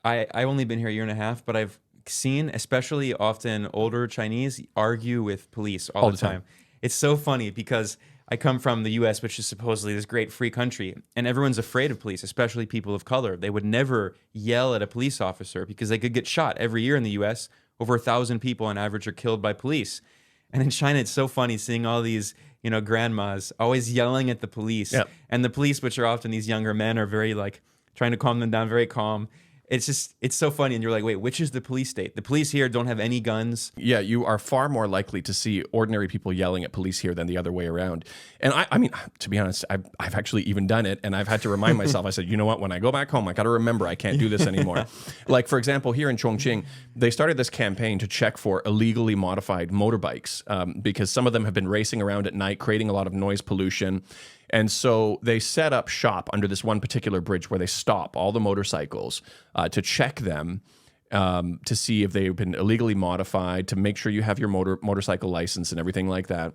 I only been here a year and a half, but I've seen, especially often older Chinese, argue with police all the time. It's so funny because I come from the U.S., which is supposedly this great free country, and everyone's afraid of police, especially people of color. They would never yell at a police officer because they could get shot. Every year in the U.S., over 1,000 people on average are killed by police. And in China, it's so funny seeing all these, grandmas always yelling at the police. Yep. And the police, which are often these younger men, are very like trying to calm them down, very calm. It's so funny. And you're like, wait, which is the police state? The police here don't have any guns. Yeah, you are far more likely to see ordinary people yelling at police here than the other way around. And I mean, to be honest, I've actually even done it, and I've had to remind myself. I said, you know what? When I go back home, I got to remember I can't do this anymore. Like, for example, here in Chongqing, they started this campaign to check for illegally modified motorbikes because some of them have been racing around at night, creating a lot of noise pollution. And so they set up shop under this one particular bridge where they stop all the motorcycles to check them to see if they've been illegally modified, to make sure you have your motorcycle license and everything like that.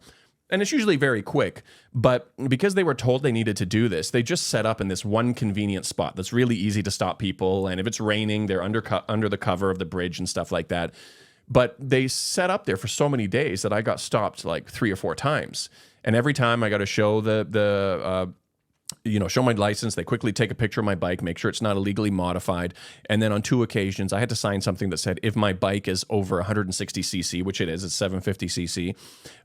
And it's usually very quick. But because they were told they needed to do this, they just set up in this one convenient spot that's really easy to stop people. And if it's raining, they're under the cover of the bridge and stuff like that. But they set up there for so many days that I got stopped like 3 or 4 times. And every time I got to show show my license, they quickly take a picture of my bike, make sure it's not illegally modified. And then on 2 occasions, I had to sign something that said, if my bike is over 160cc, which it is, it's 750cc,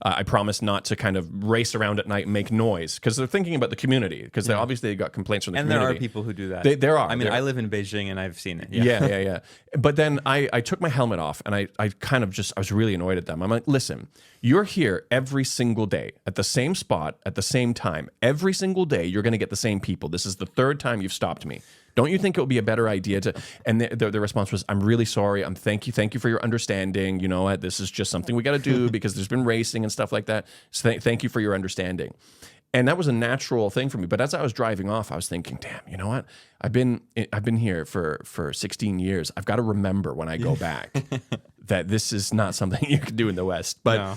I promise not to kind of race around at night and make noise. Because they're thinking about the community. Because they obviously got complaints from the community. And there are people who do that. There are. I mean, I live in Beijing and I've seen it. Yeah. But then I took my helmet off and I was really annoyed at them. I'm like, listen, you're here every single day at the same spot at the same time. Every single day, you're going to get the same people. This is the 3rd time you've stopped me. Don't you think it would be a better idea to? And the response was, "I'm really sorry. Thank you for your understanding. You know what? This is just something we got to do because there's been racing and stuff like that. So thank you for your understanding." And that was a natural thing for me. But as I was driving off, I was thinking, damn, you know what? I've been here for 16 years. I've got to remember when I go back that this is not something you can do in the West. But